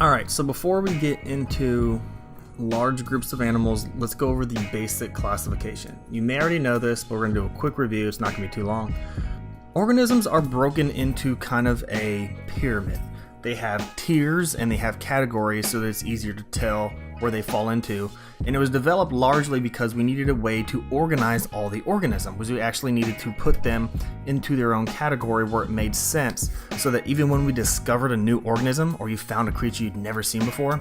Alright, so before we get into large groups of animals, let's go over the basic classification. You may already know this, but we're going to do a quick review. It's not going to be too long. Organisms are broken into kind of a pyramid. They have tiers and they have categories so that it's easier to tell where they fall into. And it was developed largely because we needed a way to organize all the organisms. We actually needed to put them into their own category where it made sense, so that even when we discovered a new organism or you found a creature you'd never seen before,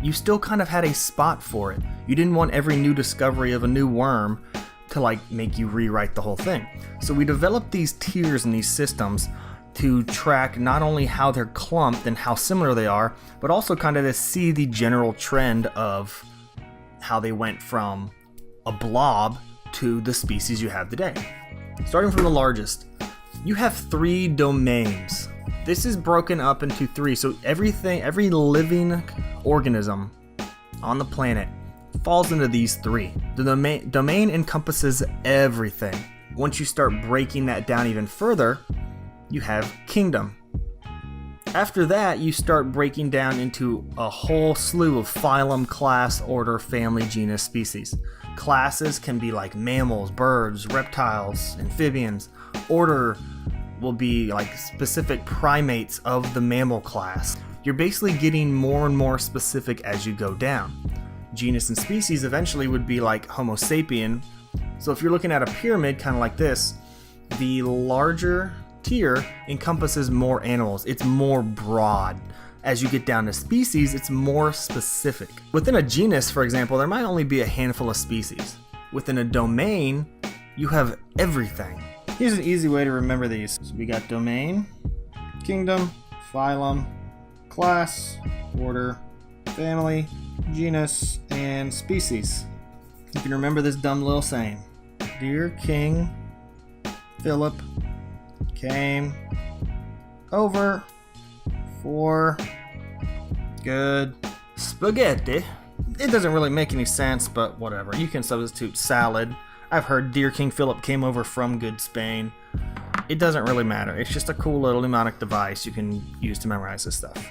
you still kind of had a spot for it. You didn't want every new discovery of a new worm to make you rewrite the whole thing. So we developed these tiers and these systems to track not only how they're clumped and how similar they are, but also kind of to see the general trend of how they went from a blob to the species you have today. Starting from the largest, you have 3 domains. This is broken up into 3, so every living organism on the planet falls into these 3. The domain encompasses everything. Once you start breaking that down even further, you have kingdom. After that, you start breaking down into a whole slew of phylum, class, order, family, genus, species. Classes can be like mammals, birds, reptiles, amphibians. Order will be like specific primates of the mammal class. You're basically getting more and more specific as you go down. Genus and species eventually would be like Homo sapien. So if you're looking at a pyramid kind of like this, the larger tier encompasses more animals. It's more broad. As you get down to species, it's more specific. Within a genus, for example, there might only be a handful of species. Within a domain, you have everything. Here's an easy way to remember these. So we got domain, kingdom, phylum, class, order, family, genus, and species. You can remember this dumb little saying. Dear King Philip came over for good spaghetti. It doesn't really make any sense, but whatever. You can substitute salad. I've heard Dear King Philip came over from good Spain. It doesn't really matter. It's just a cool little mnemonic device you can use to memorize this stuff.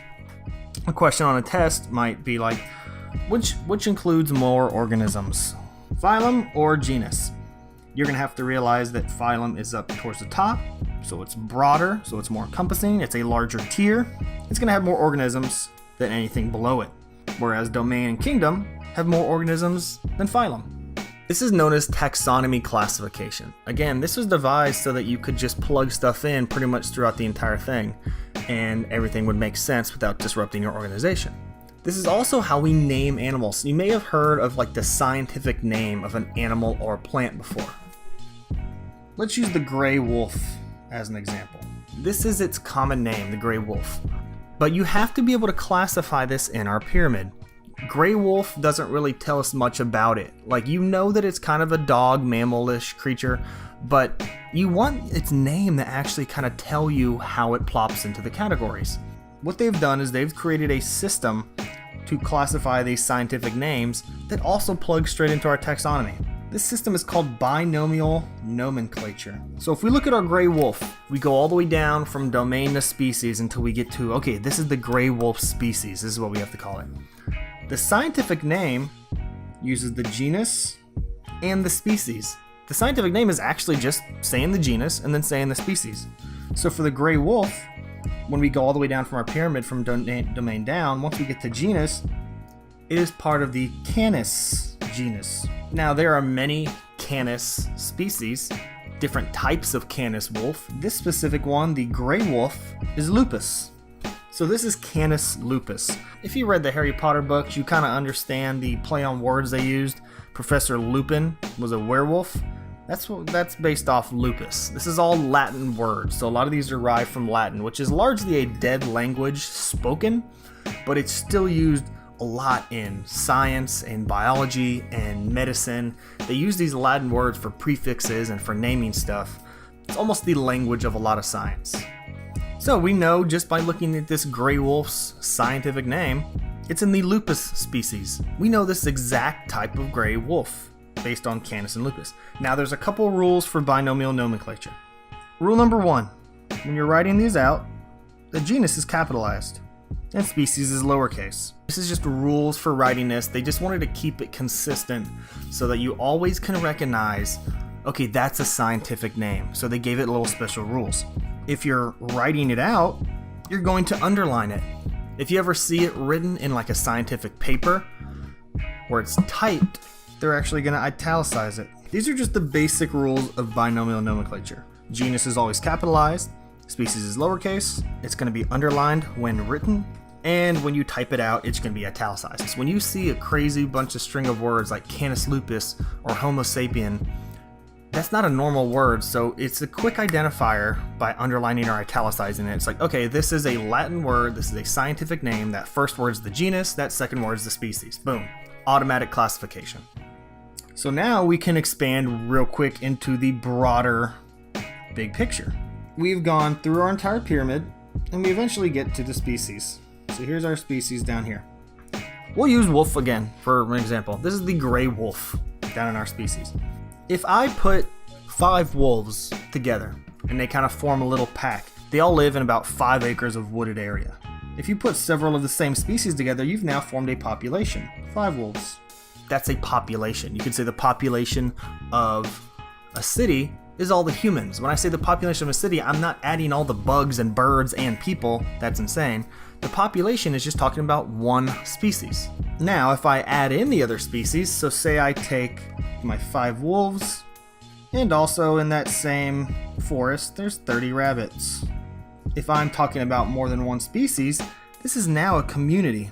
A question on a test might be like, which includes more organisms? Phylum or genus? You're going to have to realize that phylum is up towards the top, so it's broader, so it's more encompassing, it's a larger tier. It's going to have more organisms than anything below it, whereas domain and kingdom have more organisms than phylum. This is known as taxonomy classification. Again, this was devised so that you could just plug stuff in pretty much throughout the entire thing, and everything would make sense without disrupting your organization. This is also how we name animals. You may have heard of the scientific name of an animal or a plant before. Let's use the gray wolf as an example. This is its common name, the gray wolf. But you have to be able to classify this in our pyramid. Gray wolf doesn't really tell us much about it. You know that it's kind of a dog, mammal-ish creature, but you want its name to actually kind of tell you how it plops into the categories. What they've done is they've created a system to classify these scientific names that also plugs straight into our taxonomy. This system is called Binomial Nomenclature. So if we look at our gray wolf, we go all the way down from domain to species until we get to, okay, this is the gray wolf species. This is what we have to call it. The scientific name uses the genus and the species. The scientific name is actually just saying the genus and then saying the species. So for the gray wolf, when we go all the way down from our pyramid from domain down, once we get to genus, it is part of the Canis genus. Now there are many Canis species, different types of Canis wolf. This specific one, the gray wolf, is Lupus. So this is Canis Lupus. If you read the Harry Potter books, you kind of understand the play on words they used. Professor Lupin was a werewolf. That's based off lupus. This is all Latin words, so a lot of these derive from Latin, which is largely a dead language spoken, but it's still used a lot in science and biology and medicine. They use these Latin words for prefixes and for naming stuff. It's almost the language of a lot of science. So we know just by looking at this gray wolf's scientific name, it's in the Lupus species. We know this exact type of gray wolf based on Canis and Lupus. Now there's a couple rules for binomial nomenclature. Rule number 1, when you're writing these out, the genus is capitalized. and species is lowercase. This is just rules for writing this. They just wanted to keep it consistent so that you always can recognize, okay, that's a scientific name. So they gave it little special rules. If you're writing it out, you're going to underline it. If you ever see it written in like a scientific paper where it's typed, they're actually going to italicize it. These are just the basic rules of binomial nomenclature. Genus is always capitalized, species is lowercase, it's going to be underlined when written, and when you type it out, it's going to be italicized. When you see a crazy bunch of string of words like Canis Lupus or Homo sapien, that's not a normal word, so it's a quick identifier by underlining or italicizing it. It's like, okay, this is a Latin word, this is a scientific name, that first word is the genus, that second word is the species. Boom. Automatic classification. So now we can expand real quick into the broader big picture. We've gone through our entire pyramid, and we eventually get to the species. So here's our species down here. We'll use wolf again for an example. This is the gray wolf down in our species. If I put 5 wolves together and they kind of form a little pack, they all live in about 5 acres of wooded area. If you put several of the same species together, you've now formed a population. 5 wolves. That's a population. You could say the population of a city is all the humans. When I say the population of a city, I'm not adding all the bugs and birds and people. That's insane. The population is just talking about one species. Now, if I add in the other species, so say I take my 5 wolves, and also in that same forest, there's 30 rabbits. If I'm talking about more than one species, this is now a community.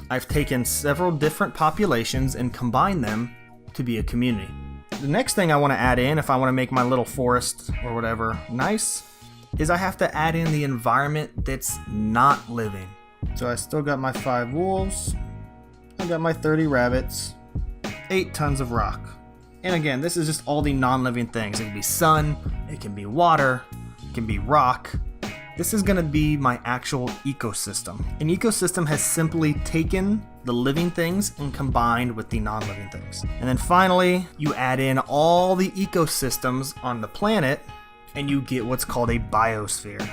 I've taken several different populations and combined them to be a community. The next thing I want to add in, if I want to make my little forest or whatever nice, is I have to add in the environment that's not living. So I still got my 5 wolves, I got my 30 rabbits, 8 tons of rock. And again, this is just all the non-living things. It can be sun, it can be water, it can be rock. This is going to be my actual ecosystem. An ecosystem has simply taken the living things and combined with the non-living things. And then finally, you add in all the ecosystems on the planet and you get what's called a biosphere.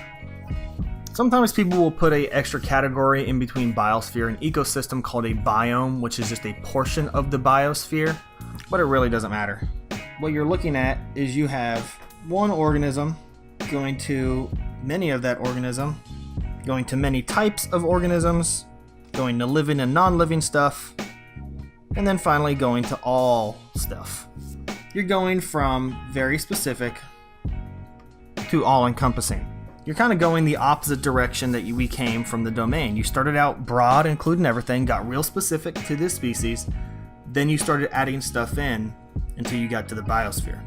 Sometimes people will put an extra category in between biosphere and ecosystem called a biome, which is just a portion of the biosphere, but it really doesn't matter. What you're looking at is you have one organism going to many of that organism, going to many types of organisms, going to living and non-living stuff, and then finally going to all stuff. You're going from very specific to all-encompassing. You're kind of going the opposite direction that we came from the domain. You started out broad, including everything, got real specific to this species, then you started adding stuff in until you got to the biosphere.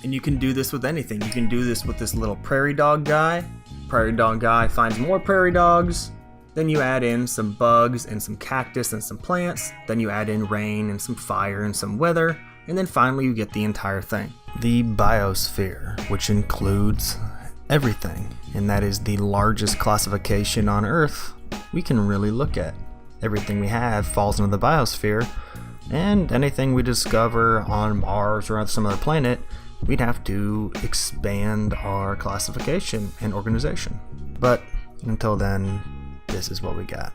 And you can do this with anything. You can do this with this little prairie dog guy. Prairie dog guy finds more prairie dogs. Then you add in some bugs and some cactus and some plants. Then you add in rain and some fire and some weather. And then finally you get the entire thing. The biosphere, which includes everything. And that is the largest classification on Earth we can really look at. Everything we have falls into the biosphere. And anything we discover on Mars or on some other planet, we'd have to expand our classification and organization. But until then, this is what we got.